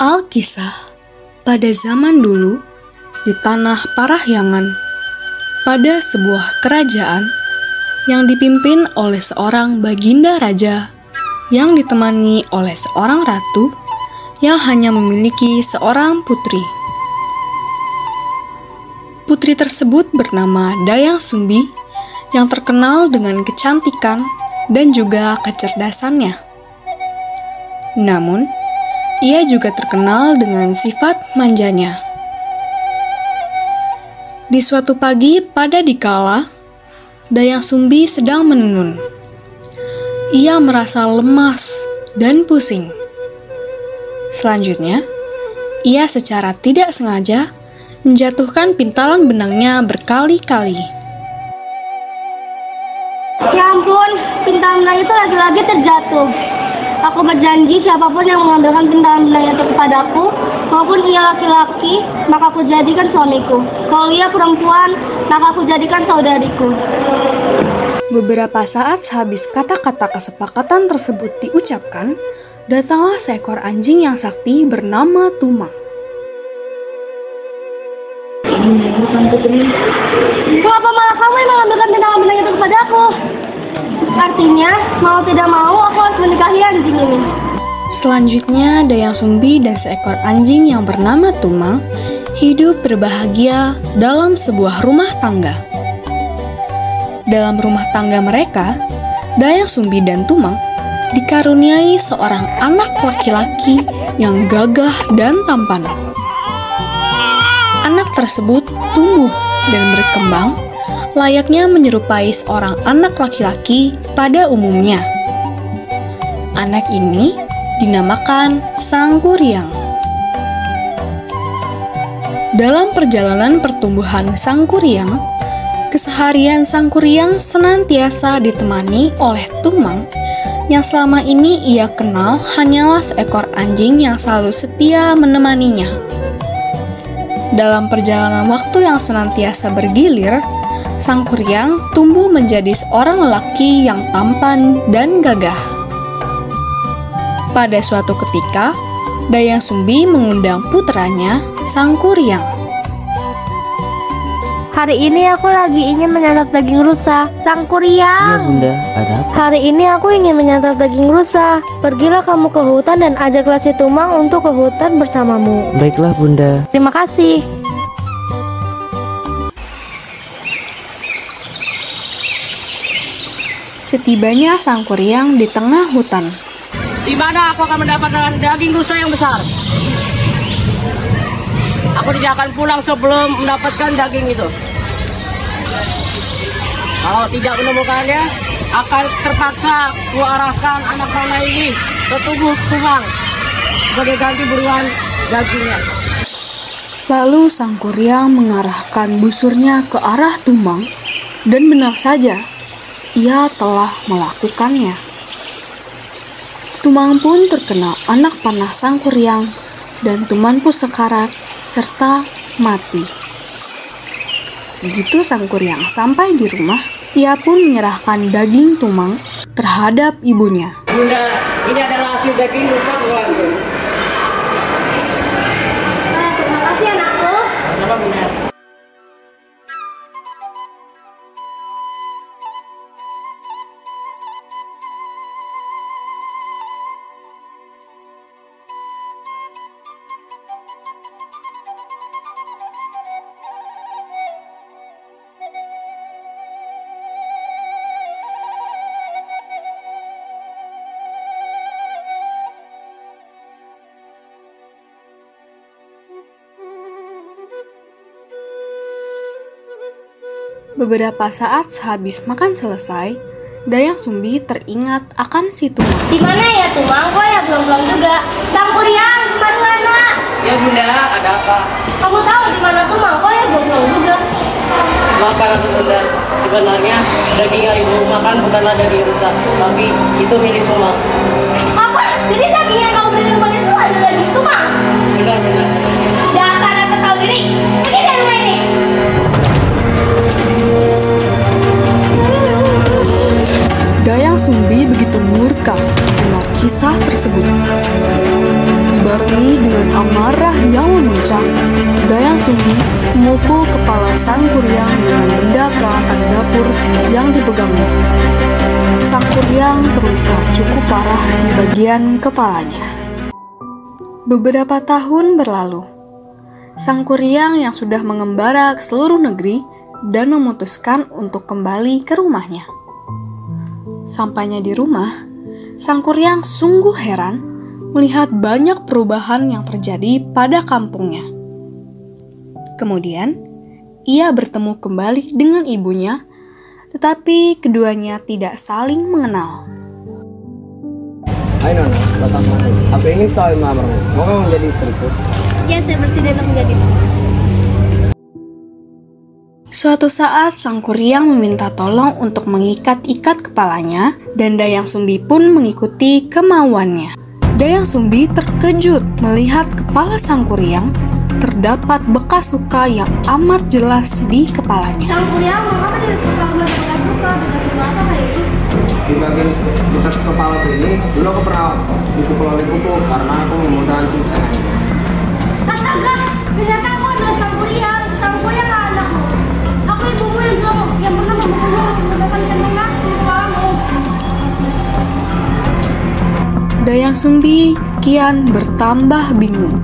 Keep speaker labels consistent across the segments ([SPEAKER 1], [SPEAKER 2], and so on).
[SPEAKER 1] Alkisah, pada zaman dulu, di tanah Parahyangan, pada sebuah kerajaan yang dipimpin oleh seorang baginda raja yang ditemani oleh seorang ratu yang hanya memiliki seorang putri. Putri tersebut bernama Dayang Sumbi yang terkenal dengan kecantikan dan juga kecerdasannya. Namun, ia juga terkenal dengan sifat manjanya. Di suatu pagi pada dikala, Dayang Sumbi sedang menenun. Ia merasa lemas dan pusing. Selanjutnya, ia secara tidak sengaja menjatuhkan pintalan benangnya berkali-kali.
[SPEAKER 2] Ya ampun, pintalan benang itu lagi-lagi terjatuh. Aku berjanji siapapun yang mengambilkan pintalan benang itu kepadaku, maupun ia laki-laki, maka aku jadikan suamiku. Kalau ia perempuan, maka aku jadikan saudariku.
[SPEAKER 1] Beberapa saat sehabis kata-kata kesepakatan tersebut diucapkan, datanglah seekor anjing yang sakti bernama Tumang.
[SPEAKER 2] Kenapa malah kamu yang mengambilkan pintalan benang itu kepadaku? Artinya, mau tidak mau aku harus menikahi anjing ini.
[SPEAKER 1] Selanjutnya, Dayang Sumbi dan seekor anjing yang bernama Tumang hidup berbahagia dalam sebuah rumah tangga. Dalam rumah tangga mereka, Dayang Sumbi dan Tumang dikaruniai seorang anak laki-laki yang gagah dan tampan. Anak tersebut tumbuh dan berkembang layaknya menyerupai seorang anak laki-laki pada umumnya. Anak ini dinamakan Sangkuriang. Dalam perjalanan pertumbuhan Sangkuriang, keseharian Sangkuriang senantiasa ditemani oleh Tumang yang selama ini ia kenal hanyalah seekor anjing yang selalu setia menemaninya. Dalam perjalanan waktu yang senantiasa bergilir, Sangkuriang tumbuh menjadi seorang lelaki yang tampan dan gagah. Pada suatu ketika, Dayang Sumbi mengundang putranya, Sangkuriang.
[SPEAKER 3] Hari ini aku lagi ingin menyantap daging rusa. Sangkuriang.
[SPEAKER 4] Iya bunda, ada apa?
[SPEAKER 3] Hari ini aku ingin menyantap daging rusa. Pergilah kamu ke hutan dan ajaklah si Tumang untuk ke hutan bersamamu.
[SPEAKER 4] Baiklah bunda.
[SPEAKER 3] Terima kasih.
[SPEAKER 1] Setibanya Sangkuriang di tengah hutan.
[SPEAKER 5] Di mana aku akan mendapatkan daging rusa yang besar? Aku tidak akan pulang sebelum mendapatkan daging itu. Kalau tidak menemukannya, akan terpaksa kuarahkan anak panah ini ke tubuh Tumang sebagai ganti buruan dagingnya.
[SPEAKER 1] Lalu Sangkuriang mengarahkan busurnya ke arah Tumang, dan benar saja, ia telah melakukannya. Tumang pun terkena anak panah Sangkuriang, dan Tumang pun sekarat serta mati. Begitu Sangkuriang sampai di rumah, ia pun menyerahkan daging Tumang terhadap ibunya.
[SPEAKER 5] Bunda, ini adalah hasil daging rusa keluarga.
[SPEAKER 2] Terima kasih anakku.
[SPEAKER 5] Sama bunda.
[SPEAKER 1] Beberapa saat sehabis makan selesai, Dayang Sumbi teringat akan si Tumang.
[SPEAKER 2] Di mana ya Tumang? Kok ya belum juga? Sangkuriang, kemana?
[SPEAKER 5] Ya bunda, ada apa?
[SPEAKER 2] Kamu tahu di mana Tumang? Kok ya belum juga?
[SPEAKER 5] Maafkan aku bunda, Sebenarnya daging yang ibu makan bukanlah daging rusa, tapi itu milik Tumang.
[SPEAKER 2] Apa? Jadi daging yang kau beli kemarin itu adalah daging Tumang?
[SPEAKER 5] Benar-benar.
[SPEAKER 2] Dasar tak tahu diri. Pergi dari rumah ini.
[SPEAKER 1] Dayang Sumbi begitu murka mendengar kisah tersebut. Dibarengi dengan amarah yang memuncak, Dayang Sumbi memukul kepala Sang Kuryang dengan benda peralatan dapur yang dipegangnya. Sang Kuryang terluka cukup parah di bagian kepalanya. Beberapa tahun berlalu, Sang Kuryang yang sudah mengembara ke seluruh negeri dan memutuskan untuk kembali ke rumahnya. Sampainya di rumah, Sang Kuryang sungguh heran melihat banyak perubahan yang terjadi pada kampungnya. Kemudian, ia bertemu kembali dengan ibunya, tetapi keduanya tidak saling mengenal.
[SPEAKER 6] Hai Nona, datang manis. Aku ingin sekali melamarmu. Mau kamu menjadi istriku?
[SPEAKER 2] Ya, saya bersedia untuk menjadi istri.
[SPEAKER 1] Suatu saat, Sang Kuryang meminta tolong untuk mengikat-ikat kepalanya, dan Dayang Sumbi pun mengikuti kemauannya. Dayang Sumbi terkejut melihat kepala Sang Kuryang terdapat bekas luka yang amat jelas di kepalanya.
[SPEAKER 2] Sang Kuryang, mengapa di kepala bekas luka? Bekas luka apa kayak ini?
[SPEAKER 6] Di bagian bekas kepala ini, dulu aku pernah dipukul oleh ibuku karena aku memudah anjing sayang.
[SPEAKER 2] Astaga, ternyata aku adalah Sang Kuryang. Sang Kuryang anakmu. Aku ibumu yang pernah membukulmu menggunakan centang nasi kepalamu.
[SPEAKER 1] Dayang Sumbi kian bertambah bingung.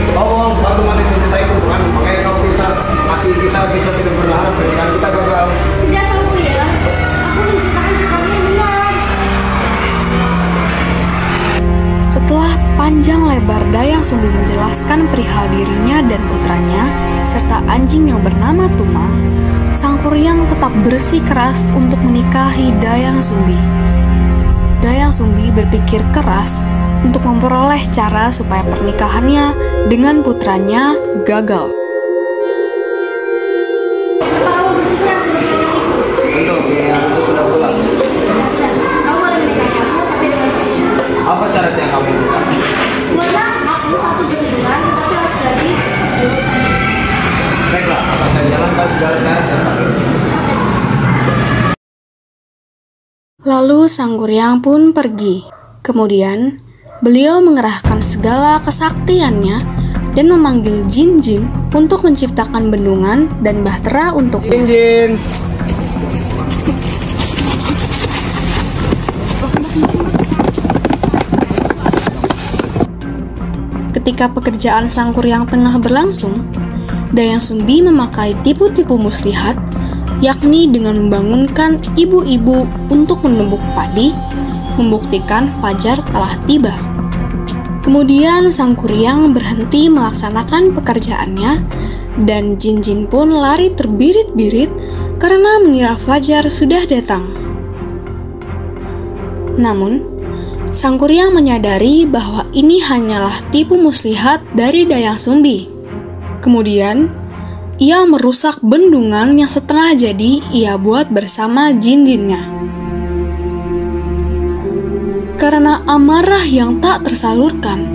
[SPEAKER 6] Tolong bantu mati mencintaiku kan, makanya kau bisa tidak berharap pernikahan kita gagal.
[SPEAKER 2] Tidak, Sang Kuryang. Aku menciptakan ciptaan yang benar.
[SPEAKER 1] Setelah panjang lebar Dayang Sumbi menjelaskan perihal dirinya dan putranya, serta anjing yang bernama Tumang, Sang Kuryang tetap bersikeras untuk menikahi Dayang Sumbi. Dayang Sumbi berpikir keras untuk memperoleh cara supaya pernikahannya dengan putranya gagal.
[SPEAKER 2] Kamu bersikeras seperti itu.
[SPEAKER 6] Tentu, ya aku sudah pulang.
[SPEAKER 2] Sudah, kamu boleh menikahi aku, tapi dengan satu syarat.
[SPEAKER 6] Apa syarat yang kamu minta?
[SPEAKER 2] Buatlah aku satu junjungan, tetapi harus gadis.
[SPEAKER 6] Baiklah, apa saya jalankan segala syarat yang kamu minta.
[SPEAKER 1] Lalu Sang Kuryang pun pergi. Kemudian, beliau mengerahkan segala kesaktiannya dan memanggil jin-jin untuk menciptakan bendungan dan bahtera untuknya.
[SPEAKER 6] Jin.
[SPEAKER 1] Ketika pekerjaan Sang Kuryang tengah berlangsung, Dayang Sumbi memakai tipu-tipu muslihat, yakni dengan membangunkan ibu-ibu untuk menumbuk padi, membuktikan fajar telah tiba. Kemudian Sang Kuryang berhenti melaksanakan pekerjaannya, dan jin-jin pun lari terbirit-birit karena mengira fajar sudah datang. Namun, Sang Kuryang menyadari bahwa ini hanyalah tipu muslihat dari Dayang Sumbi. Kemudian, ia merusak bendungan yang setengah jadi ia buat bersama jin-jinnya. Karena amarah yang tak tersalurkan,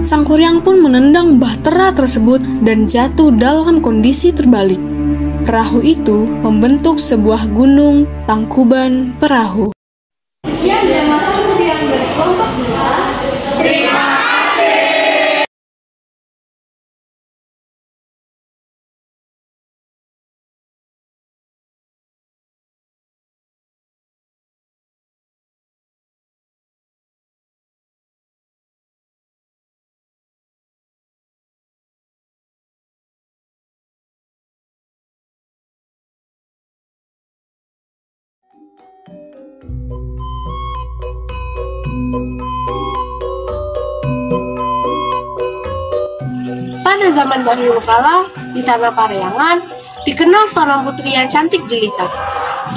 [SPEAKER 1] Sang Kuryang pun menendang bahtera tersebut dan jatuh dalam kondisi terbalik. Perahu itu membentuk sebuah gunung Tangkuban Perahu.
[SPEAKER 2] Sekian drama Sang Kuryang dari kelompok 2. Terima kasih.
[SPEAKER 7] Pada zaman dahulu kala, di tanah Parahyangan, dikenal seorang putri yang cantik jelita.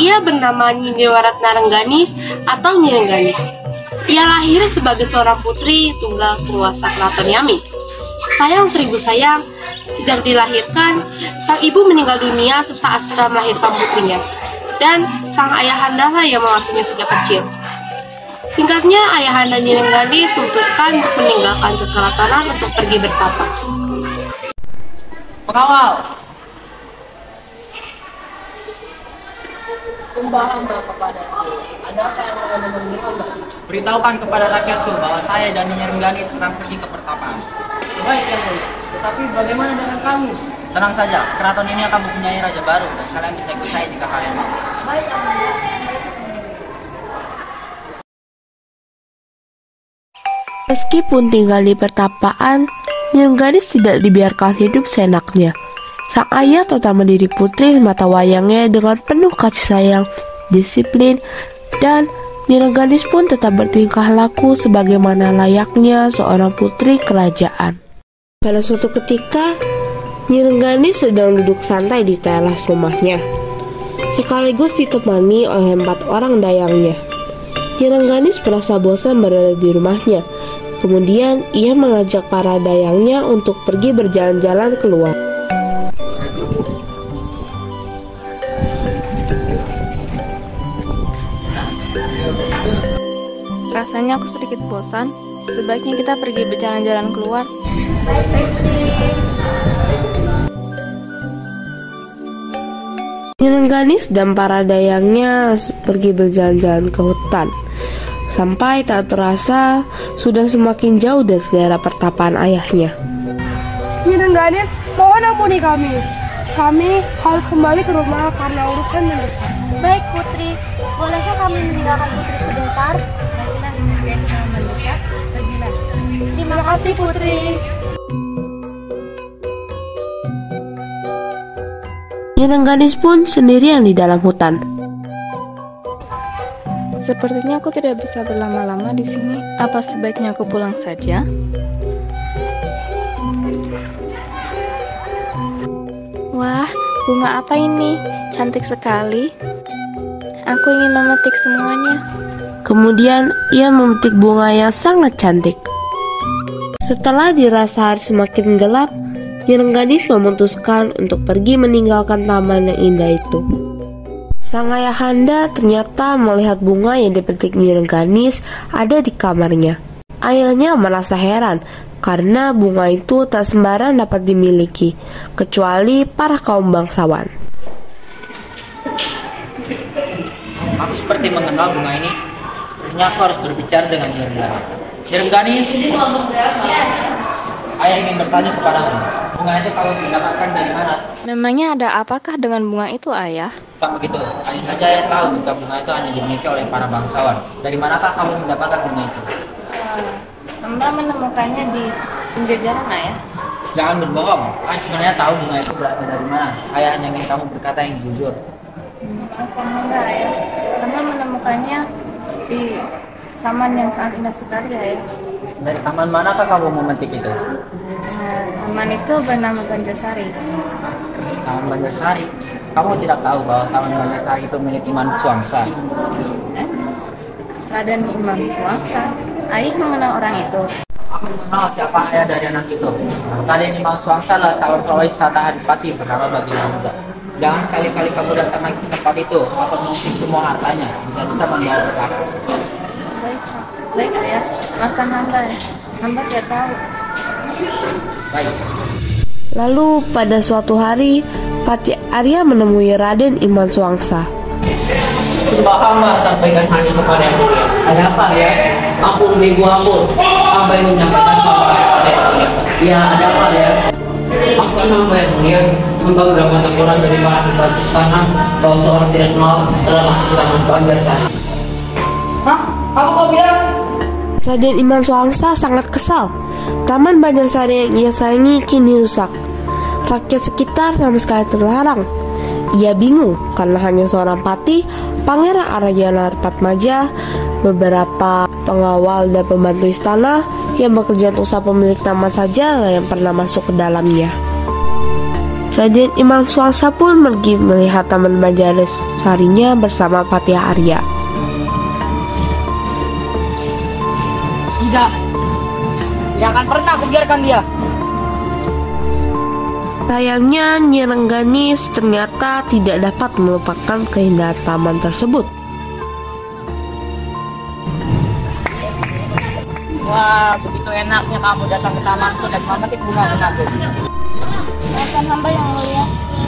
[SPEAKER 7] Ia bernama Nyi Dewa Ratna Rengganis atau Nyi Rengganis. Ia lahir sebagai seorang putri tunggal penguasa Keraton Yami. Sayang seribu sayang, Sejak dilahirkan, sang ibu meninggal dunia sesaat setelah melahirkan putrinya, dan sang ayahanda lah yang mengasuhnya sejak kecil. Singkatnya, ayahanda Nyi Rengganis memutuskan untuk meninggalkan kekeratonan untuk pergi bertapa.
[SPEAKER 5] Pengawal! Beritahukan kepada rakyatku bahwa saya dan Nyi Rengganis akan pergi ke pertapaan. Baik, ya Bu. Tetapi bagaimana dengan kami? Tenang saja, keraton ini akan mempunyai raja baru dan kalian bisa ikut saya jika kalian mau. Baik,
[SPEAKER 3] Meskipun tinggal di pertapaan, Nyi Rengganis tidak dibiarkan hidup seenaknya. Sang ayah tetap mendidik putri mata wayangnya dengan penuh kasih sayang, disiplin, dan Nyi Rengganis pun tetap bertingkah laku sebagaimana layaknya seorang putri kerajaan. Pada suatu ketika, Nyi Rengganis sedang duduk santai di teras rumahnya, sekaligus ditemani oleh 4 orang dayangnya. Nyi Rengganis merasa bosan berada di rumahnya. Kemudian ia mengajak para dayangnya untuk pergi berjalan-jalan keluar.
[SPEAKER 8] Rasanya aku sedikit bosan. Sebaiknya kita pergi berjalan-jalan keluar.
[SPEAKER 3] Nyi Rengganis dan para dayangnya pergi berjalan-jalan ke hutan. Sampai tak terasa sudah semakin jauh dari daerah pertapaan ayahnya.
[SPEAKER 2] Nyi Rengganis, mohon ampuni kami. Kami harus kembali ke rumah karena urusan mendesak.
[SPEAKER 9] Baik Putri, bolehkah kami meninggalkan Putri sebentar? Baiklah, jika itu sangat mendesak, pergilah. Terima kasih Putri.
[SPEAKER 3] Nyi Rengganis pun sendirian di dalam hutan.
[SPEAKER 8] Sepertinya aku tidak bisa berlama-lama di sini. Apa sebaiknya aku pulang saja? Wah, bunga apa ini? Cantik sekali. Aku ingin memetik semuanya.
[SPEAKER 3] Kemudian ia memetik bunga yang sangat cantik. Setelah dirasa hari semakin gelap, Nyi Rengganis memutuskan untuk pergi meninggalkan taman yang indah itu. Sang ayahanda ternyata melihat bunga yang dipetik Nyi Rengganis ada di kamarnya. Ayahnya merasa heran karena bunga itu tak sembarang dapat dimiliki, kecuali para kaum bangsawan.
[SPEAKER 5] Aku seperti mengenal bunga ini. Sepertinya aku harus berbicara dengan Nyi Rengganis. Nyi Rengganis, ayah ingin bertanya kepadamu. Bunga itu kamu mendapatkan dari mana?
[SPEAKER 8] Memangnya ada apakah dengan bunga itu, Ayah?
[SPEAKER 5] Bukan begitu. Hanya saja ayah tahu jika bunga itu hanya dimiliki oleh para bangsawan. Dari manakah kamu mendapatkan bunga itu?
[SPEAKER 8] Hamba menemukannya di pinggir jalan, Ayah.
[SPEAKER 5] Jangan berbohong. Ayah sebenarnya tahu bunga itu berasal dari mana. Ayah hanya ingin kamu berkata yang jujur.
[SPEAKER 8] Enggak, Ayah. Hamba menemukannya di taman yang sangat indah sekali, Ayah.
[SPEAKER 5] Dari taman manakah kamu memetik itu?
[SPEAKER 8] Taman itu bernama Banjarsari.
[SPEAKER 5] Taman Banjarsari. Kamu tidak tahu bahwa Taman Banjarsari itu milik Imam Suwangsa?
[SPEAKER 8] Raden Imam Suwangsa. Ayah mengenal orang itu.
[SPEAKER 5] Aku mengenal siapa ayah dari anak itu. Raden Imam Suwangsa adalah calon pewaris tahta Adipati bernama Baginda Hamzah. Jangan sekali-kali kamu datang lagi ke tempat itu atau mengusik semua hartanya. Bisa-bisa membawa celaka.
[SPEAKER 8] Baik, Ayah. Maafkan hamba. Hamba tidak tahu.
[SPEAKER 5] Baik.
[SPEAKER 3] Lalu pada suatu hari, Pati Arya menemui Raden Imam Suwangsa.
[SPEAKER 10] Sembah hamba sampaikan hanya kepada yang mulia. Ada apa ya? Ampun ibu, ampun. Hamba ingin menyampaikan kepada ya, ada apa ya? Maafkan hamba yang mulia. Hamba mendapat laporan dari para pembantu istana bahwa seorang tidak kenal telah masuk ke taman Banjarsari.
[SPEAKER 2] Hah? Apa kau bilang?
[SPEAKER 3] Raden Imam Suwangsa sangat kesal. Taman Banjarsari yang ia sayangi kini rusak. Rakyat sekitar sama sekali terlarang. Ia bingung karena hanya seorang patih, Pangeran Arya Narpatmaja, beberapa pengawal dan pembantu istana yang bekerja untuk sang pemilik taman saja yang pernah masuk ke dalamnya. Raden Imam Suwangsa pun pergi melihat Taman Banjarsarinya bersama Patih Arya.
[SPEAKER 5] Tidak. Jangan pernah aku biarkan dia.
[SPEAKER 3] Sayangnya Nyi Rengganis ternyata tidak dapat melupakan keindahan taman tersebut.
[SPEAKER 10] Wah, begitu enaknya kamu datang ke tamanku dan memetik bunga-bungaku.
[SPEAKER 9] Maafkan hamba yang mulia.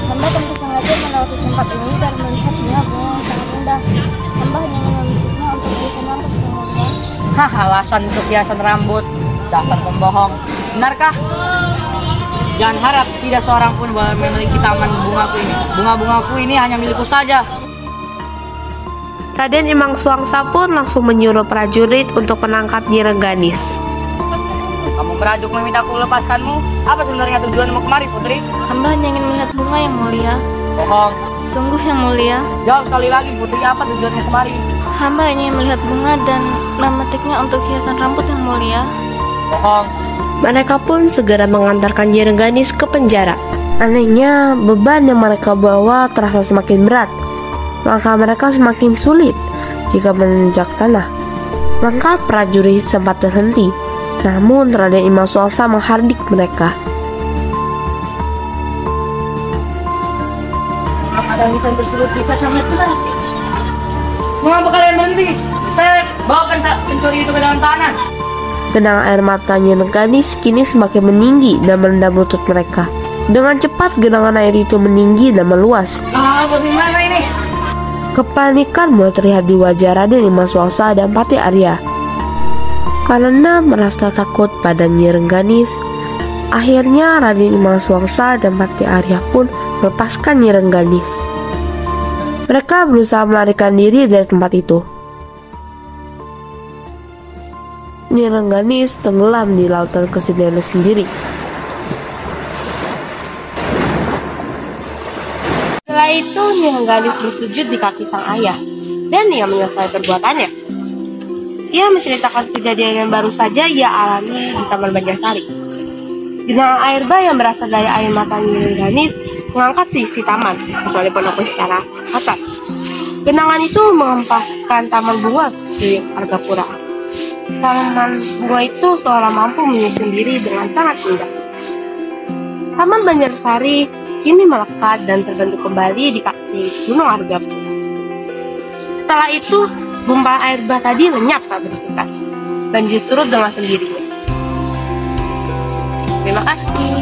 [SPEAKER 9] Hamba tentu sengaja melewati tempat ini dan melihat bunga-bunga yang sangat indah. Hamba hanya memetiknya untuk hiasan rambut yang mulia.
[SPEAKER 10] Hah, alasan untuk hiasan rambut. Dasar pembohong. Benarkah? Jangan harap tidak seorang pun boleh memiliki taman bungaku ini. Bunga-bungaku ini hanya milikku saja.
[SPEAKER 3] Raden Imang Suangsa pun langsung menyuruh prajurit untuk menangkap Nyi Rengganis.
[SPEAKER 10] Kamu berajuk memintaku lepaskanmu? Apa sebenarnya tujuanmu kemari, Putri?
[SPEAKER 9] Hamba hanya ingin melihat bunga yang mulia.
[SPEAKER 10] Bohong.
[SPEAKER 9] Sungguh yang mulia.
[SPEAKER 10] Jawab sekali lagi, Putri. Apa tujuanmu kemari?
[SPEAKER 9] Hamba hanya ingin melihat bunga dan memetiknya untuk hiasan rambut yang mulia.
[SPEAKER 10] Bohong.
[SPEAKER 3] Mereka pun segera mengantarkan Nyi Rengganis ke penjara. Anehnya, beban yang mereka bawa terasa semakin berat. Langkah mereka semakin sulit jika menanjak tanah. Maka prajurit sempat terhenti. Namun Raden Imang Suangsa menghardik mereka.
[SPEAKER 10] Ada lisan tersebut bisa sangat keras. Mengapa kalian berhenti? Saya bawakan pencuri itu ke dalam tanah.
[SPEAKER 3] Genangan air mata Nyi Rengganis kini semakin meninggi dan merendam lutut mereka. Dengan cepat genangan air itu meninggi dan meluas.
[SPEAKER 10] Bagaimana ini?
[SPEAKER 3] Kepanikan mulai terlihat di wajah Raden Imang Suangsa dan Patih Arya. Karena merasa takut pada Nyi Rengganis, akhirnya Raden Imang Suangsa dan Patih Arya pun melepaskan Nyi Rengganis. Mereka berusaha melarikan diri dari tempat itu. Nyi Rengganis tenggelam di lautan kesedihannya sendiri. Setelah itu Nyi Rengganis bersujud di kaki sang ayah dan ia menyelesaikan perbuatannya. Ia menceritakan kejadian yang baru saja ia alami di Taman Banjarsari. Genangan air bah yang berasal dari air mata Nyi Rengganis mengangkat seisi taman, kecuali pondok Wistara atas. Genangan itu mengempaskan taman bunga di Argapura. Taman bunga itu seolah mampu menyusun diri dengan sangat indah. Taman Banjarsari kini melekat dan terbentuk kembali di kaki Gunung Argapura. Setelah itu, gumpalan air bah tadi lenyap tak bersbekas. Banjir surut dengan sendirinya. Terima kasih.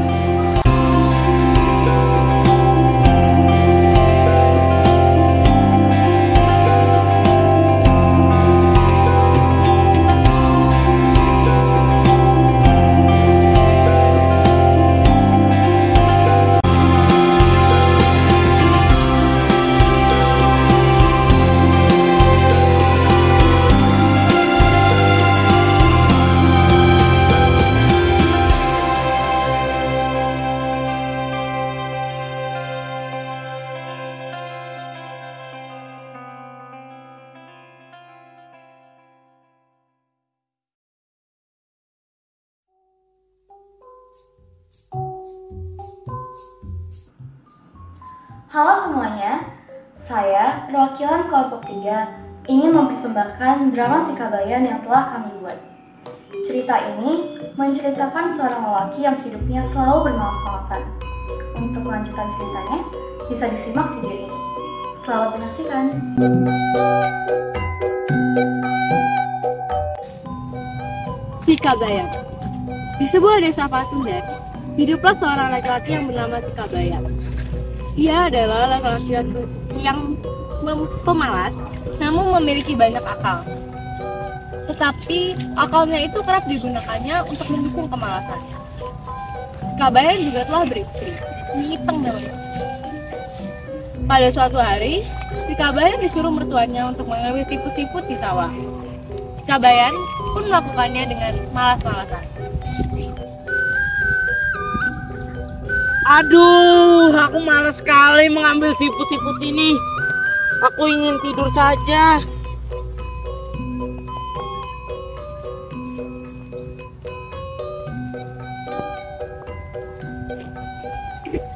[SPEAKER 1] Halo semuanya, saya perwakilan kelompok 3 ingin mempersembahkan drama Sikabayan yang telah kami buat. Cerita ini menceritakan seorang lelaki yang hidupnya selalu bermalas-malasan. Untuk melanjutkan ceritanya, bisa disimak video ini. Selamat menyaksikan.
[SPEAKER 7] Sikabayan. Di sebuah desa Pasundan, hiduplah seorang laki-laki yang bernama Sikabayan. Ia adalah laki-laki yang pemalas, namun memiliki banyak akal. Tetapi akalnya itu kerap digunakannya untuk mendukung kemalasannya. Sikabayan juga telah beristri, Nipeng namanya. Pada suatu hari, Sikabayan disuruh mertuanya untuk mengambil siput-siput di sawah. Sikabayan pun melakukannya dengan malas-malasan.
[SPEAKER 10] Aduh, aku malas sekali mengambil siput-siput ini. Aku ingin tidur saja.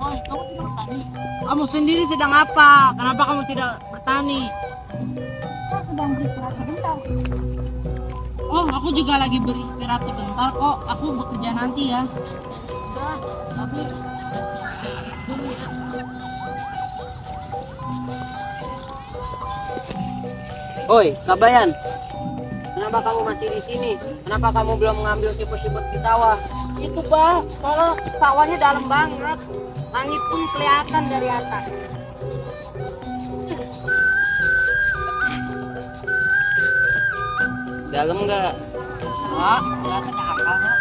[SPEAKER 10] Oh, kamu tidak bertani? Kamu sendiri sedang apa? Kenapa kamu tidak bertani?
[SPEAKER 9] Aku sedang beristirahat sebentar.
[SPEAKER 10] Oh, aku juga lagi beristirahat sebentar kok. Aku bekerja nanti ya.
[SPEAKER 8] Udah, tapi dulu ya.
[SPEAKER 10] Oi, Kabayan. Kenapa kamu masih di sini? Kenapa kamu belum mengambil siput-siput di sawah?
[SPEAKER 2] Itu Pak, kalau sawahnya dalam banget. Langit pun kelihatan dari atas.
[SPEAKER 10] Dalam nggak?
[SPEAKER 2] Pak, kelihatan akal Pak.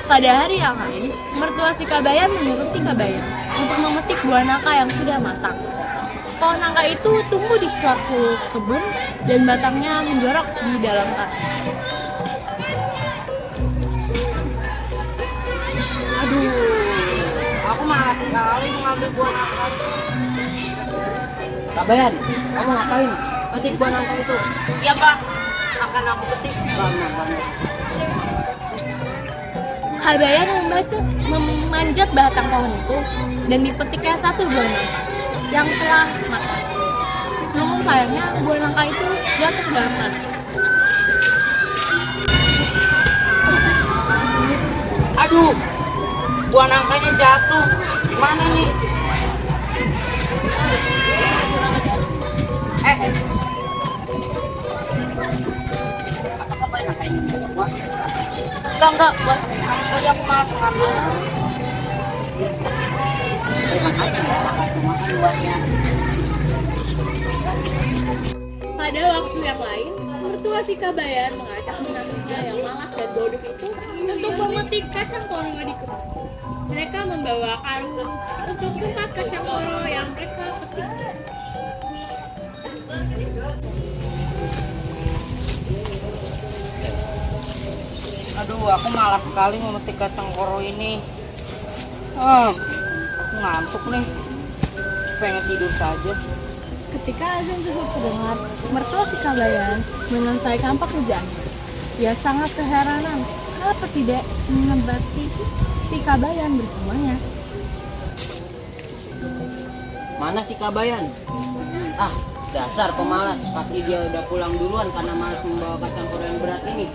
[SPEAKER 11] Pada hari yang lain, mertua si Kabayan menyuruh si Kabayan untuk memetik buah nangka yang sudah matang. Pohon nangka itu tumbuh di suatu kebun dan batangnya menjorok di dalam tanah.
[SPEAKER 2] Aduh, aku malas sekali mengambil buah nangka.
[SPEAKER 10] Kabayan, kamu ngapain? Petik buah nangka itu.
[SPEAKER 2] Iya Pak, akan aku petik.
[SPEAKER 10] Bang.
[SPEAKER 11] Kabayan memanjat batang pohon itu dan dipetiknya satu buah nangka yang telah matang. Namun sayangnya buah nangka itu jatuh ke dalam tanah.
[SPEAKER 2] Aduh, buah nangkanya jatuh. Mana nih?
[SPEAKER 10] Apa nangka ini?
[SPEAKER 2] Enggak, buat tadi aku malas mengambil.
[SPEAKER 10] Makan buahnya.
[SPEAKER 11] Pada waktu yang lain, mertua si Kabayan mengajak menantunya yang malas dan bodoh itu untuk memetik kacang koro di kebun. Mereka membawa karung untuk tempat kacang koro yang mereka petik.
[SPEAKER 2] Aduh, aku malas sekali memetik kacang koro ini. Aku ngantuk nih. Pengen tidur saja.
[SPEAKER 11] Ketika azan zuhur terdengar, mertua si Kabayan menyelesaikan pekerjaannya. Ia sangat keheranan, kenapa tidak mengobati si Kabayan bersamanya.
[SPEAKER 10] Mana si Kabayan? Ah, dasar pemalas. Pasti dia udah pulang duluan karena malas membawa kacang koro yang berat ini.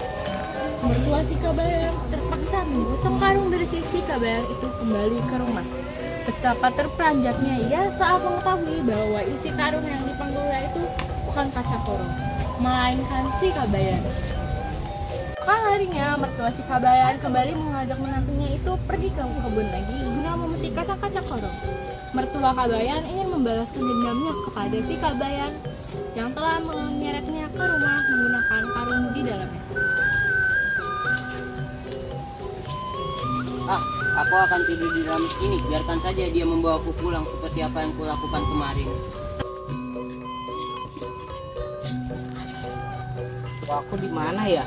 [SPEAKER 11] Mertua si Kabayan terpaksa memotong karung berisi si Kabayan itu kembali ke rumah. Betapa terperanjatnya ia saat mengetahui bahwa isi karung yang dipanggulnya itu bukan kacang koro, melainkan si Kabayan. Maka harinya mertua si Kabayan kembali mengajak menantunya itu pergi ke kebun lagi guna memetik kacang koro. Mertua Kabayan ingin membalaskan dendamnya kepada si Kabayan yang telah menyeretnya ke rumah menggunakan karung di dalamnya.
[SPEAKER 10] Aku akan tidur di dalam sini. Biarkan saja dia membawaku pulang seperti apa yang kulakukan kemarin.
[SPEAKER 2] Aku di mana ya?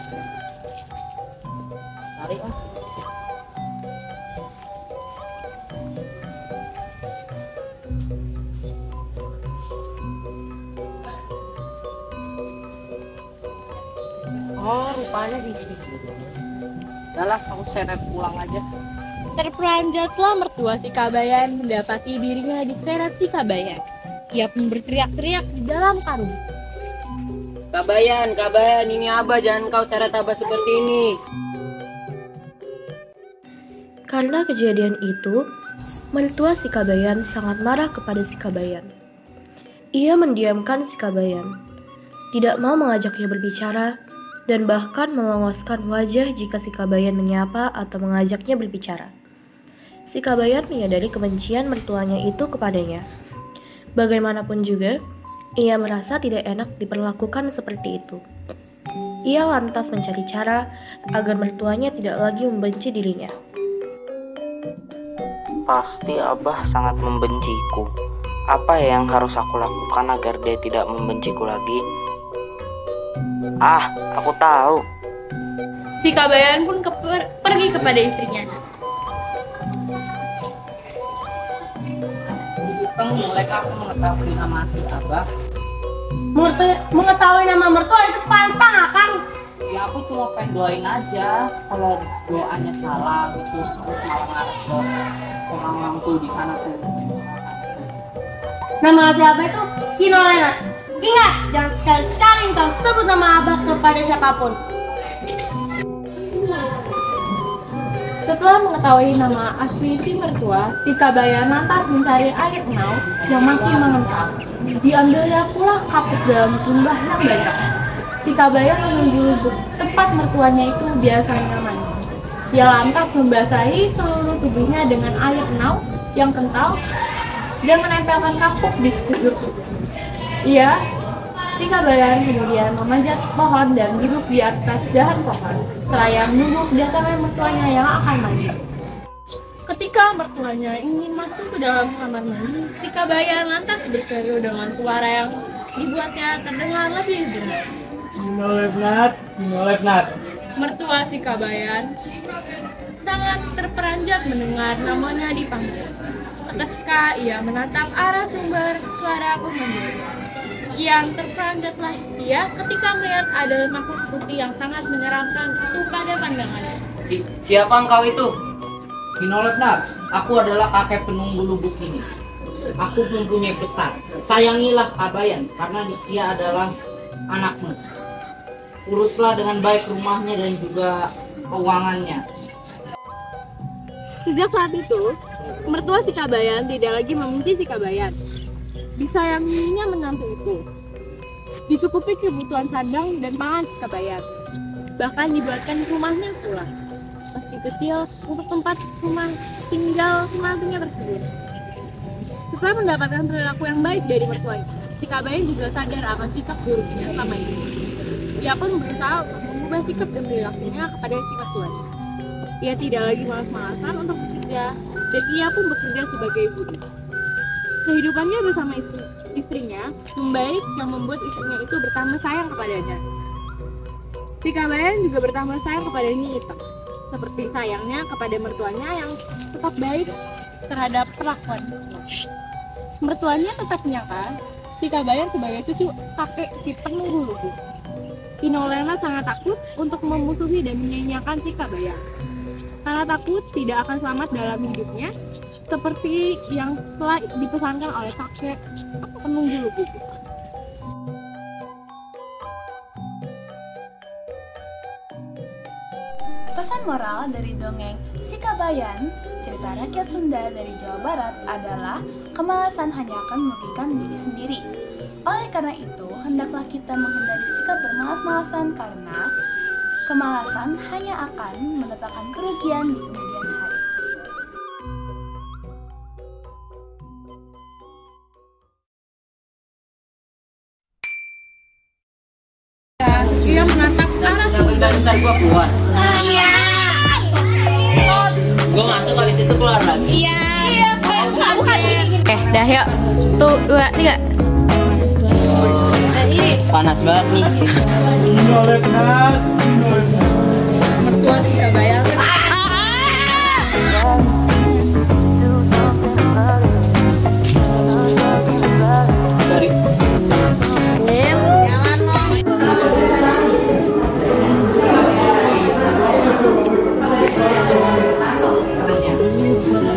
[SPEAKER 2] Tarik ah. Oh, rupanya di sini. Dalam aku seret pulang aja.
[SPEAKER 11] Terperanjatlah mertua si Kabayan mendapati dirinya diseret si Kabayan. Ia pun berteriak-teriak di dalam karung.
[SPEAKER 10] Kabayan, ini Abah, jangan kau seret Abah seperti ini.
[SPEAKER 3] Karena kejadian itu, mertua si Kabayan sangat marah kepada si Kabayan. Ia mendiamkan si Kabayan, tidak mau mengajaknya berbicara, dan bahkan melongoskan wajah jika si Kabayan menyapa atau mengajaknya berbicara. Si Kabayan menyadari kebencian mertuanya itu kepadanya. Bagaimanapun juga, ia merasa tidak enak diperlakukan seperti itu. Ia lantas mencari cara agar mertuanya tidak lagi membenci dirinya.
[SPEAKER 12] Pasti Abah sangat membenciku. Apa yang harus aku lakukan agar dia tidak membenciku lagi? Aku tahu.
[SPEAKER 11] Si Kabayan pun pergi kepada istrinya.
[SPEAKER 2] Mulailah aku mengetahui nama si Abah.
[SPEAKER 7] Mengetahui nama mertua itu pantang Akang.
[SPEAKER 2] Ya aku cuma pengen doain aja. Kalau doanya salah gitu, terus malah ngarep ke orang-orang tuh di sana tuh.
[SPEAKER 7] Nama si Abah itu Kino Lenat. Ingat, jangan sekali-sekali engkau sebut nama Abah kepada siapapun.
[SPEAKER 11] Setelah mengetahui nama asli si mertua, si Kabayan lantas mencari air enau yang masih mengental. Diambilnya pula kapuk dalam jumlah yang banyak. Si Kabayan menuju tempat mertuanya itu biasanya mandi. Dia lantas membasahi seluruh tubuhnya dengan air enau yang kental dan menempelkan kapuk di sekujur tubuh. Si Kabayan kemudian memanjat pohon dan duduk di atas dahan pohon, seraya menunggu kedatangan mertuanya yang akan mandi. Ketika mertuanya ingin masuk ke dalam kamar mandi, si Kabayan lantas berseru dengan suara yang dibuatnya terdengar lebih dengar.
[SPEAKER 13] Nolep-nat.
[SPEAKER 11] Mertua si Kabayan sangat terperanjat mendengar namanya dipanggil. Seketika ia menatap arah sumber suara pemanggil. Kian terperanjatlah ia ketika melihat ada makhluk putih yang sangat menyeramkan itu pada pandangannya.
[SPEAKER 10] Siapa engkau itu? Kinolep-nat, aku adalah kakek penunggu lubuk ini. Aku mempunyai pesan, sayangilah Kabayan karena dia adalah anakmu. Uruslah dengan baik rumahnya dan juga keuangannya.
[SPEAKER 11] Sejak saat itu, mertua si Kabayan tidak lagi membenci si Kabayan. Disayanginya menantu itu. Dicukupi kebutuhan sandang dan pangan si Kabayan. Bahkan dibuatkan rumahnya pula. Meski kecil, untuk tempat rumah tinggal menantunya tersebut. Setelah mendapatkan perilaku yang baik dari mertuanya, si Kabayan juga sadar akan sikap buruknya selama ini. Ia pun berusaha untuk mengubah sikap dan perilakunya kepada si mertuanya. Ia tidak lagi malas-malasan untuk bekerja, dan ia pun bekerja sebagai buruh. Kehidupannya bersama istrinya membaik yang membuat istrinya itu bertambah sayang kepadanya. Si Kabayan juga bertambah sayang kepada Nyi Iteng, seperti sayangnya kepada mertuanya yang tetap baik terhadap perlakuan. Mertuanya tetap menyangka si Kabayan sebagai cucu kakek si penunggu lubuk. Kinolena sangat takut untuk memusuhi dan menyanyiakan si Kabayan. Karena takut tidak akan selamat dalam hidupnya, seperti yang telah dipesankan oleh kakek penunggu lubuk.
[SPEAKER 14] Pesan moral dari dongeng Si Kabayan, cerita rakyat Sunda dari Jawa Barat adalah kemalasan hanya akan merugikan diri sendiri. Oleh karena itu, hendaklah kita menghindari sikap bermalas-malasan karena kemalasan hanya akan mendatangkan kerugian di kemudian hari.
[SPEAKER 11] Ia menatap ke arah sumber.
[SPEAKER 10] Bentar, gua keluar.
[SPEAKER 11] Iya.
[SPEAKER 10] Gua masuk habis itu keluar lagi.
[SPEAKER 11] Iya. Bukan. Dah yuk. 1, 2, 3.
[SPEAKER 10] Panas banget nih.
[SPEAKER 11] Mertua si Kabayan.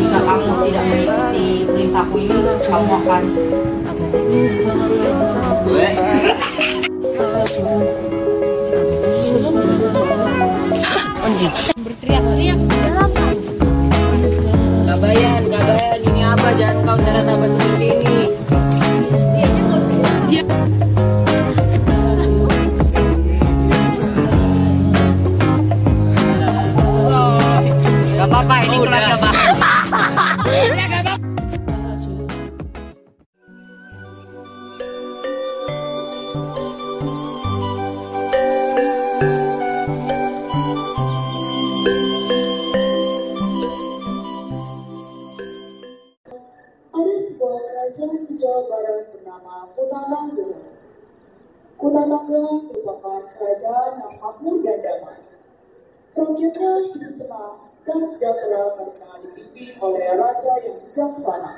[SPEAKER 10] Jika kamu tidak mengikuti perintahku ini, kamu akan
[SPEAKER 11] berteriak-teriak di dalam.
[SPEAKER 10] Kabayan, ini apa? Jangan kau cara tambah seperti ini. Gak apa-apa, ini keluarga Bang.
[SPEAKER 15] Ada sebuah kerajaan di Jawa Barat bernama Kutatangga. Kutatangga merupakan kerajaan yang makmur dan damai. Rakyatnya hidup tenang dan sejahtera karena dipimpin oleh raja yang bijaksana.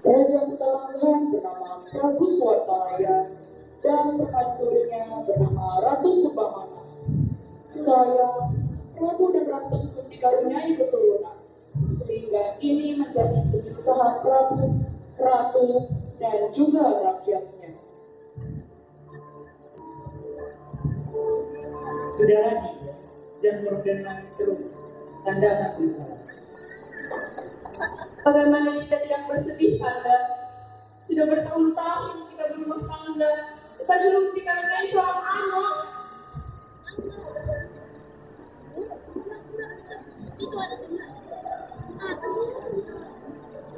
[SPEAKER 15] Raja Kutatangga bernama Prabu Suwartalaya dan permaisurinya bernama Ratu Tumbamana. Sayang, Prabu dan Ratu belum dikaruniai keturunan, sehingga ini menjadi kegelisahan Prabu, Ratu, dan juga rakyatnya.
[SPEAKER 13] Sudahlah Dinda, jangan menangis terus.
[SPEAKER 15] Kanda akan berusaha. Bagaimana kita tidak bersedih, Kanda? Sudah bertahun-tahun kita berumah tangga, kita belum dikaruniai seorang anak.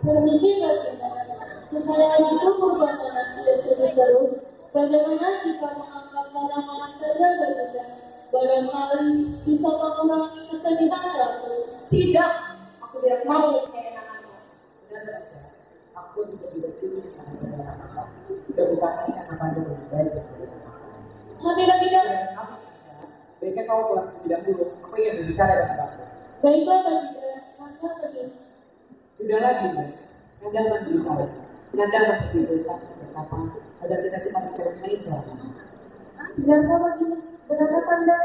[SPEAKER 15] Demikian kekayaan itu merupakan tidak terus. Bagaimana jika mengangkat tanaman saja berbeda? Barangkali bisa mengurangi kesedihan Ratu. Tidak, aku tidak mau kehilanganmu.
[SPEAKER 13] Benar saja, aku juga tidak setuju dengan anak-anak. Sudah bukannya anak-anak lebih baik dari anak-anak.
[SPEAKER 15] Tapi tidak.
[SPEAKER 13] Baiknya kau pulang terlebih dahulu. Aku ingin berbicara dengan kamu.
[SPEAKER 15] Baiklah, tidak. Maka pergi.
[SPEAKER 13] Sudahlah, Dinda. Kanda akan berusaha. Kanda akan bercerita berkata agar kita cepat dikaruniai seorang anak.
[SPEAKER 15] Benarkah begini? Benarkah Kanda?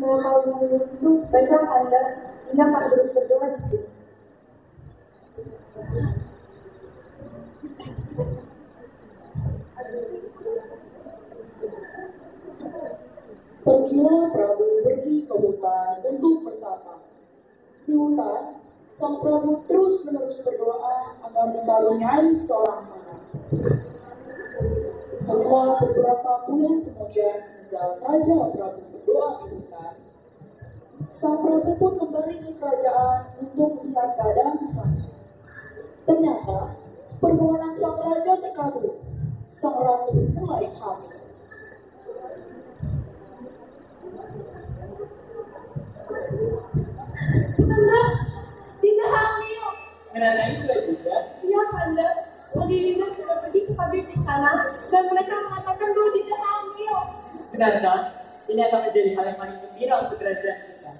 [SPEAKER 15] Mau kau itu, baiklah Kanda. Dinda akan berdoa di sini. Pergilah Prabu pergi ke hutan untuk bertapa. Di hutan, sang Prabu terus-menerus berdoa agar dikaruniai seorang anak. Setelah beberapa bulan kemudian, sejak Raja Prabu berdoa di hutan, sang Prabu pun kembali ke kerajaan untuk melihat keadaan di sana. Ternyata, permohonan sang raja terkabul. Sang ratu mulai hamil. Kanda, Dinda hamil.
[SPEAKER 13] Benarkah itu juga?
[SPEAKER 15] Iya Kanda, tadi Dinda sudah pergi ke pabrik di sana dan mereka mengatakan bahwa Dinda hamil.
[SPEAKER 13] Benarkah? Ini akan menjadi hal yang paling gembira untuk kerajaan kita.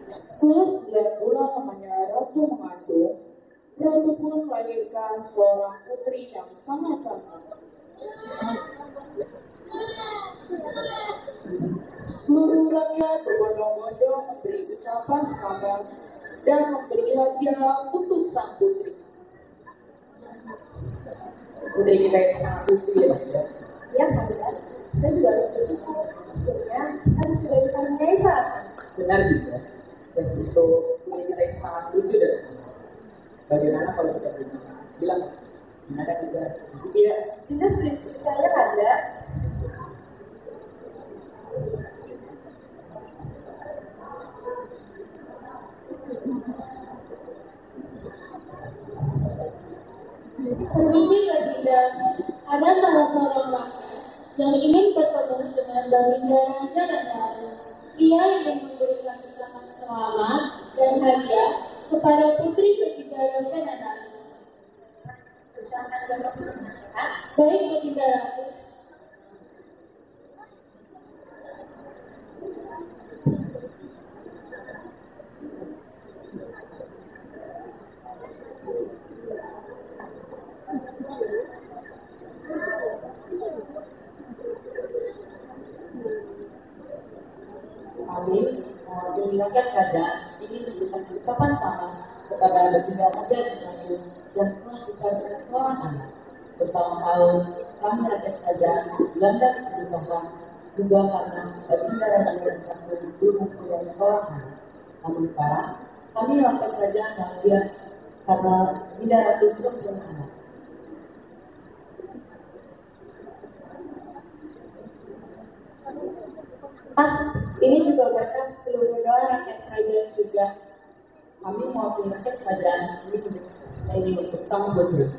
[SPEAKER 15] Setelah 9 bulan lamanya Ratu mengandung, Ratu pun melahirkan seorang putri yang sangat cantik. Seluruh rakyat berbondong-bondong memberi ucapan selamat dan memberi hadiah untuk sang putri.
[SPEAKER 13] Putri kita yang sangat lucu ya, Bunda.
[SPEAKER 15] Ya Kanda, kita juga harus bersyukur. Akhirnya harus sudah dikaruniai seorang anak.
[SPEAKER 13] Benar juga. Dan itu putri kita yang sangat lucu dan bagaimana kalau kita bilang gimana juga lucu ya?
[SPEAKER 15] Dinda setuju saya Kanda. Permisi Baginda, ada salah seorang rakyat yang ingin bertemu dengan Baginda Raja dan Ratu. Ia ingin memberikan ucapan selamat dan hadiah kepada putri Baginda Raja dan Ratu. Baik Baginda Ratu.
[SPEAKER 13] Kami mewakili rakyat kerajaan ingin memberikan ucapan selamat kepada Baginda Raja dan Ratu yang telah dikaruniai seorang anak. Bertahun-tahun kami rakyat kerajaan Belanda berusaha juga karena Baginda Raja dan Ratu belum mempunyai seorang anak. Namun sekarang kami rakyat kerajaan bahagia karena Baginda Ratu sudah punya anak.
[SPEAKER 15] Ini juga berkat seluruh doa rakyat kerajaan juga.
[SPEAKER 13] Kami mewakili rakyat kerajaan ini untuk sang putri.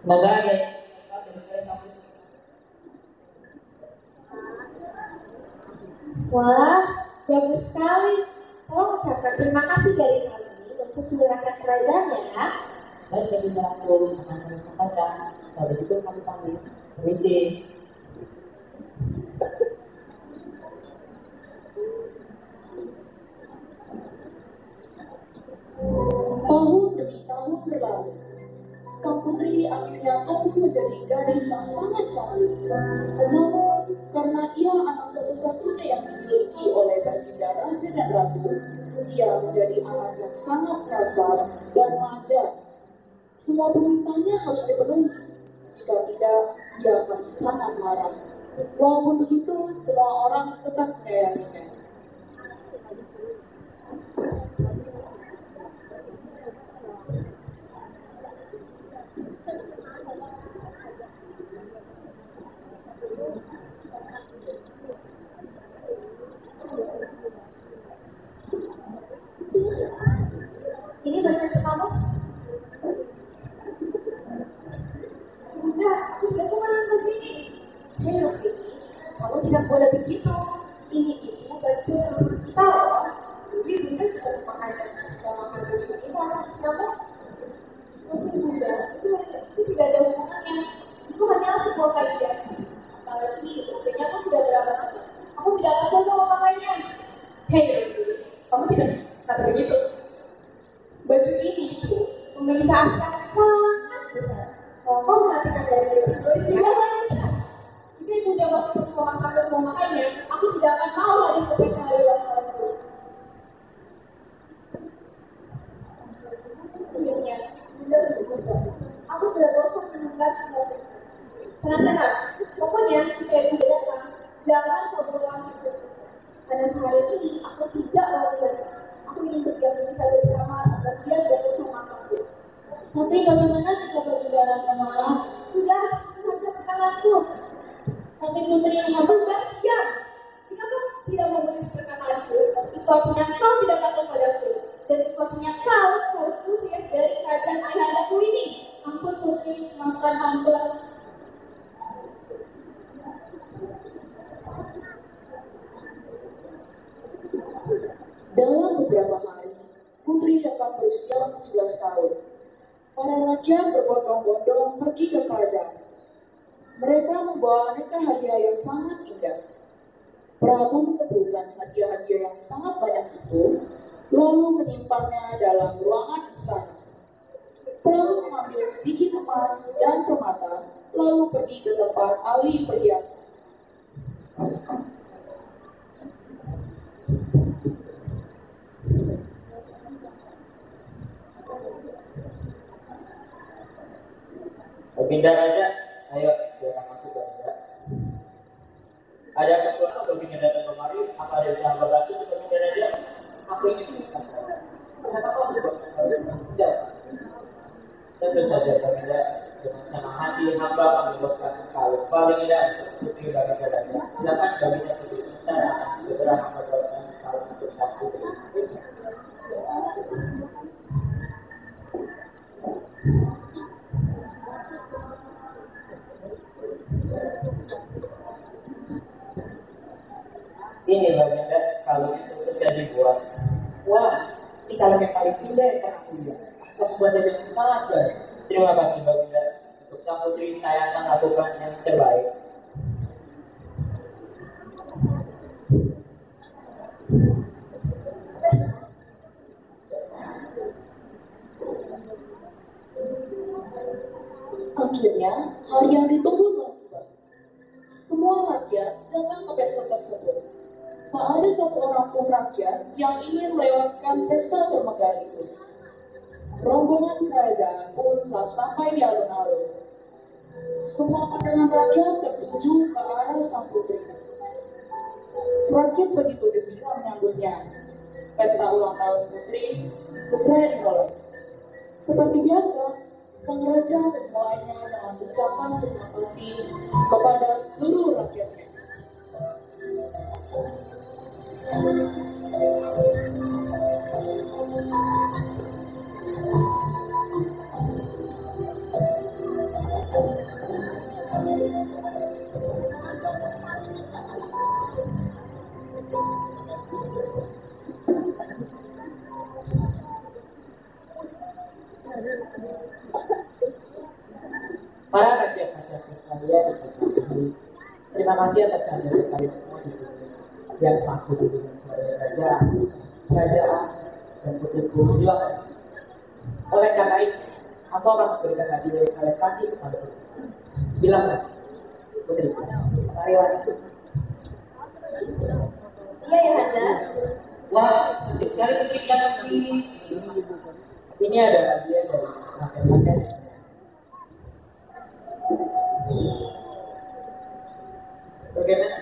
[SPEAKER 13] Semoga ya.
[SPEAKER 15] Wah, bagus sekali. Tolong ucapkan terima kasih dari kami untuk seluruh rakyat kerajaan ya.
[SPEAKER 13] Baik, Baginda Ratu akan kami sampaikan. Kalau begitu kami pamit. Permisi.
[SPEAKER 15] Tahun demi tahun berlalu, sang putri akhirnya tumbuh menjadi gadis yang sangat cantik. Namun, karena ia anak satu-satunya yang dimiliki oleh Baginda Raja dan Ratu, ia menjadi anak yang sangat kasar dan manja. Semua permintaannya harus dipenuhi. Jika tidak, ia akan sangat marah. Walaupun begitu, semua orang tetap menyayanginya.
[SPEAKER 2] Ini bacaan kamu? Enggak, aku tidak suka dengan baju ini. Hei Rocky, kamu tidak boleh begitu. Ini itu baju kita loh. Jadi Bunda juga memakainya sama baju ini sama siapa? Tapi Bunda, itu tidak ada hubungannya. Itu hanya sebuah kaidah. Apalagi usianya pun sudah berapa tahun. Aku tidak akan mau memakainya. Hei Rocky, kamu tidak kata begitu. Baju ini itu memiliki arti yang sangat besar. Kalau kau perhatikan dari tulisnya, jika ibu udah masuk ke sekolah sampai mau makanya, aku tidak akan mau lagi ketika hari ulang tahunku. Akhirnya, Bunda berubah. Aku sudah bosan mendengar semua itu. Tenang-tenang, pokoknya jika ibu datang, jangan kau berulang itu. Pada hari ini, aku tidak lagi datang. Aku ingin bergabung saja bersama agar dia jatuh sama aku. Tapi bagaimana jika berbicara marah? Sudah, saja perkataanku. Tapi putri yang sudah siap. Jika kau tidak mau menulis perkataanku, itu artinya kau tidak takut padaku. Dan itu artinya kau harus usir dari kerajaan ayahandaku ini. Ampun putri, maafkan hamba.
[SPEAKER 15] Dalam beberapa hari, putri akan berusia 17 tahun. Para raja berbondong-bondong pergi ke kerajaan. Mereka membawa aneka hadiah yang sangat indah. Prabu mengumpulkan hadiah-hadiah yang sangat banyak itu, lalu menyimpannya dalam ruangan istana. Prabu mengambil sedikit emas dan permata, lalu pergi ke tempat ahli perhiasan.
[SPEAKER 5] Baginda Raja, ayo silakan masuk Baginda. Ada keperluan Baginda datang kemari? Apa ada yang bisa hamba bantu Baginda Raja? Aku ingin mengingatkan. Kata apa tidak? Tentu saja Baginda, dengan senang hati hamba menyebutkan kalau paling indah untuk putri Baginda Raja. Silakan Baginda pergi sebentar, segera hamba bawakan kalau untuk sang putri. Ini Baginda, kalau itu saja dibuat. Wah, ini kalau yang paling indah yang pernah aku lihat. Aku buat dengan sangat baik. Terima kasih Baginda. Untuk sang putri saya akan lakukan yang terbaik.
[SPEAKER 15] Akhirnya, hari yang ditunggu telah tiba. Semua rakyat datang ke pesta tersebut. Tak ada satu orang pun rakyat yang ingin melewatkan pesta termegah itu. Rombongan kerajaan pun telah sampai di alun-alun. Semua pandangan rakyat tertuju ke arah sang putri. Rakyat begitu gembira menyambutnya. Pesta ulang tahun putri segera dimulai. Seperti biasa, sang raja memulainya dengan ucapan terima kasih kepada seluruh rakyatnya.
[SPEAKER 5] Para rakyat-rakyat sekalian, terima kasih atas kehadiran kalian semua di sini. Yang aku dengan sebagai raja, kerajaan, dan putriku berjuang. Oleh karena itu, aku akan memberikan hadiah yang kalian kasih kepada putri. Bilang putri, marilah.
[SPEAKER 2] Iya ya Handa.
[SPEAKER 5] Wah, sekali ketika ini ada hadiah dari rakyat-rakyat.
[SPEAKER 6] Bagaimana?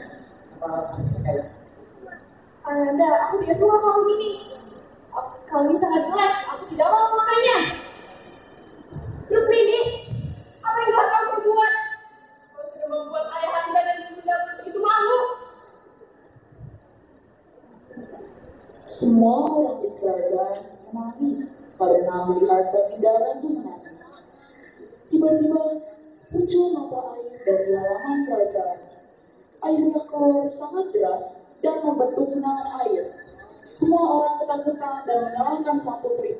[SPEAKER 6] Apa percaya?
[SPEAKER 15] Ananda, aku tidak suka kalung ini. Kalung ini sangat jelek. Aku tidak mau memakainya. Rukmini, apa yang telah kau perbuat? Kau sudah membuat ayah anda dan ibunda begitu malu.
[SPEAKER 13] Semua orang di kerajaan menangis karena melihat Baginda itu menangis. Tiba-tiba muncul mata air dari halaman kerajaan. Airnya keluar sangat deras dan membentuk genangan air. Semua orang ketakutan dan menyalahkan sang putri.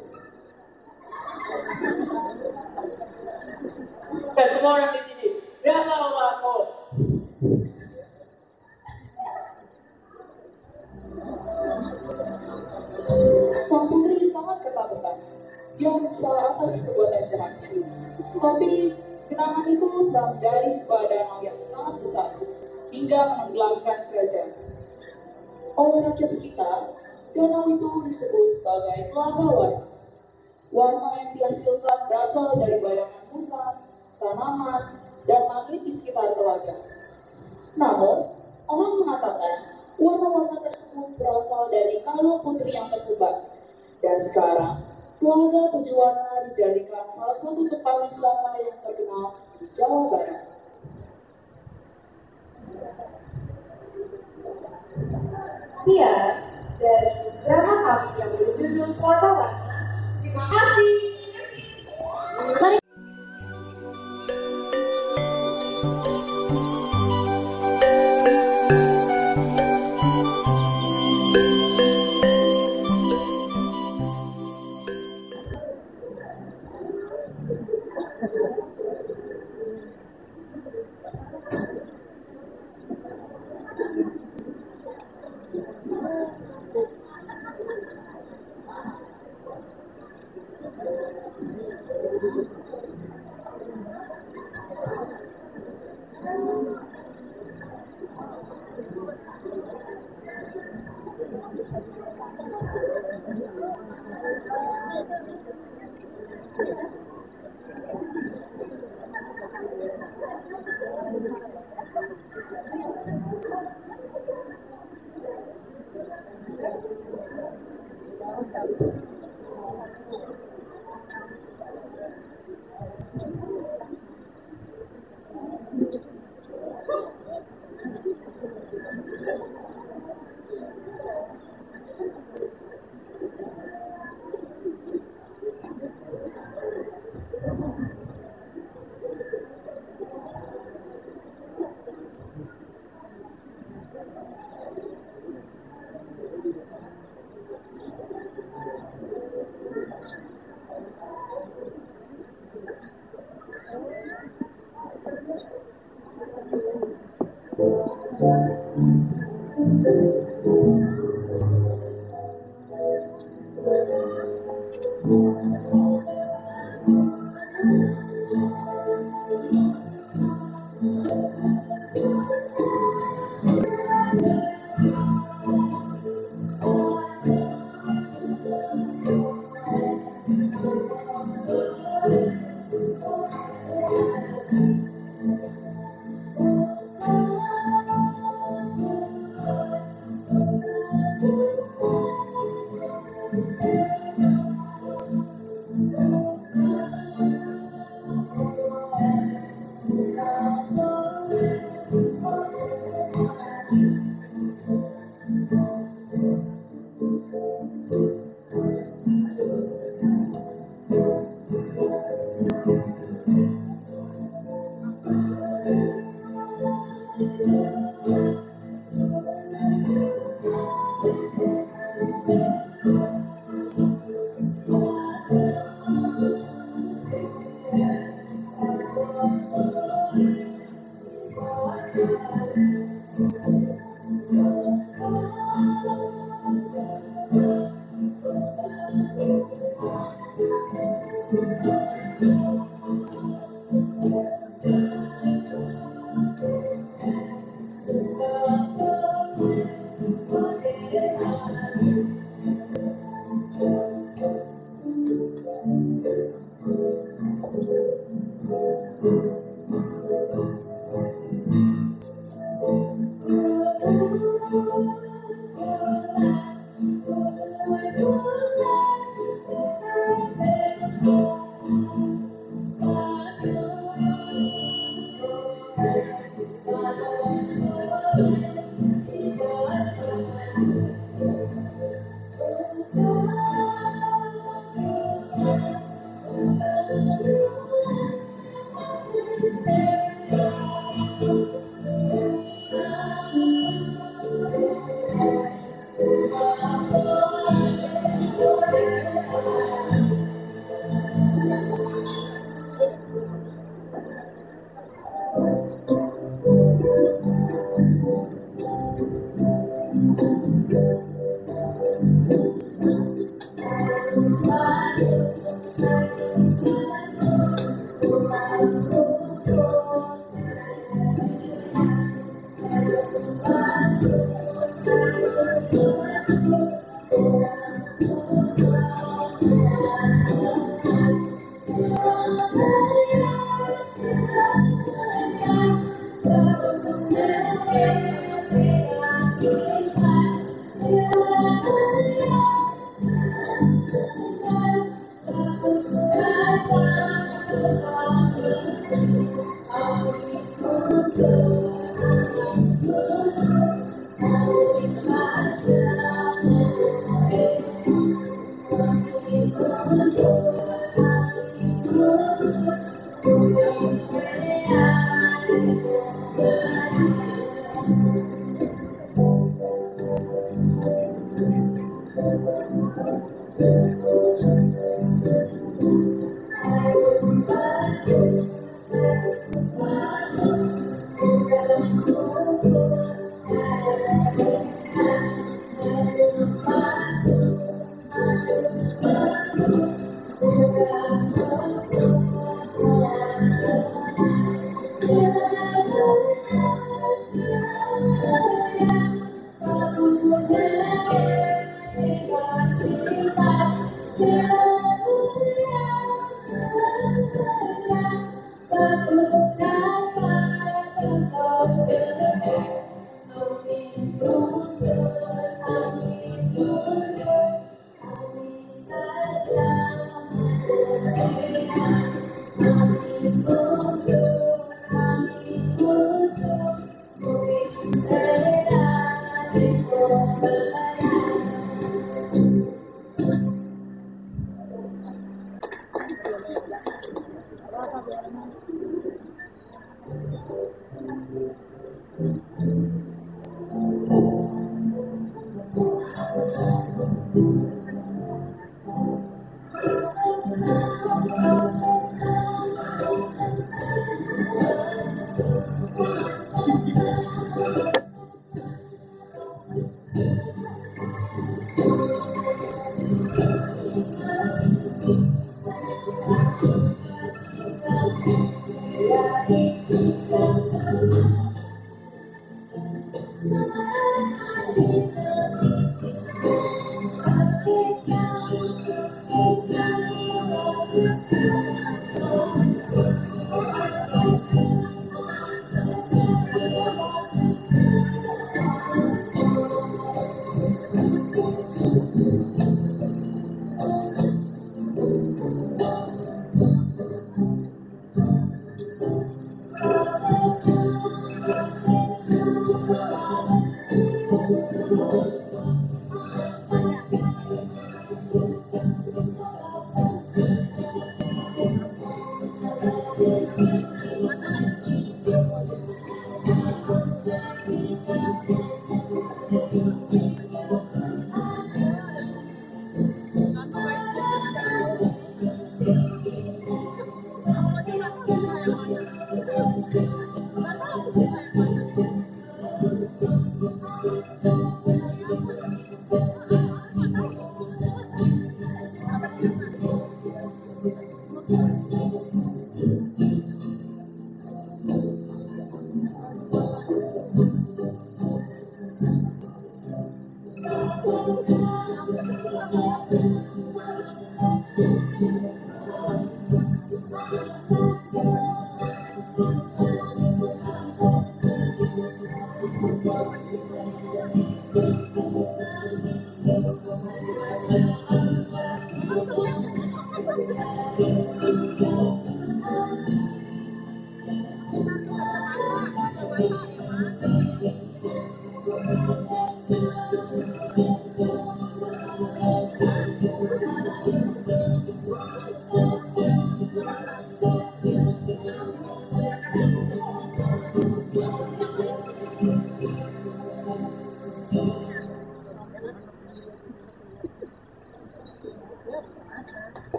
[SPEAKER 6] Semua orang di sini, biasa aku.
[SPEAKER 13] Sang putri sangat ketakutan. Dia menyesal atas perbuatan jahatnya. Tapi genangan itu telah menjadi sebuah danau yang sangat besar hingga menenggelamkan kerajaan. Oleh rakyat sekitar, danau itu disebut sebagai telaga warna. Warna yang dihasilkan berasal dari bayangan hutan, tanaman, dan langit di sekitar telaga. Namun, orang mengatakan warna-warna tersebut berasal dari kalung putri yang tersebar. Dan sekarang, Telaga Tujuh Warna dijadikan salah satu tempat wisata yang terkenal di Jawa Barat.
[SPEAKER 15] Iya, dari drama kami yang berjudul Telaga Warna. Terima kasih. Mari.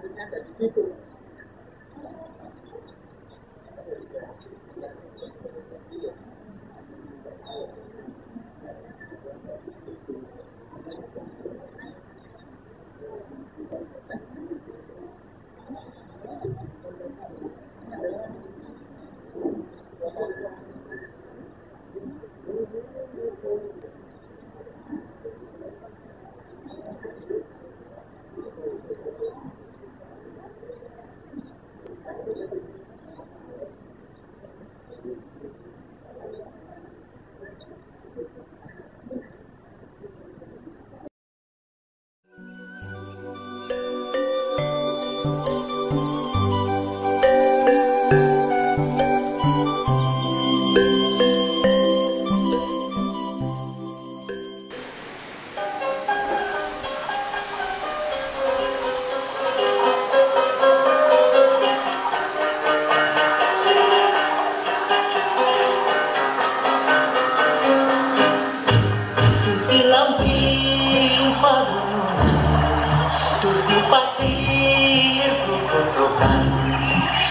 [SPEAKER 15] selanjutnya dari situ.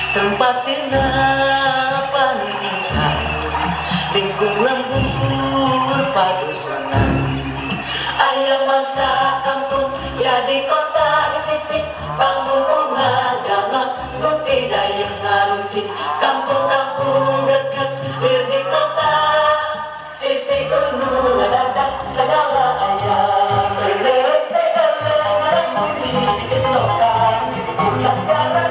[SPEAKER 16] Tempat sirna paling insan, lingkung lembur padusunan. Ayam masa kampung jadi kota di sisi kampung bunga jalan putih dayung ngarungsi. Kampung-kampung dekat bir di kota sisi gunung ada segala ayam. Bumi disokan bukan jalan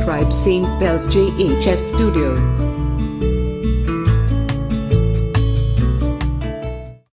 [SPEAKER 17] subscribe St. Bells JHS Studio.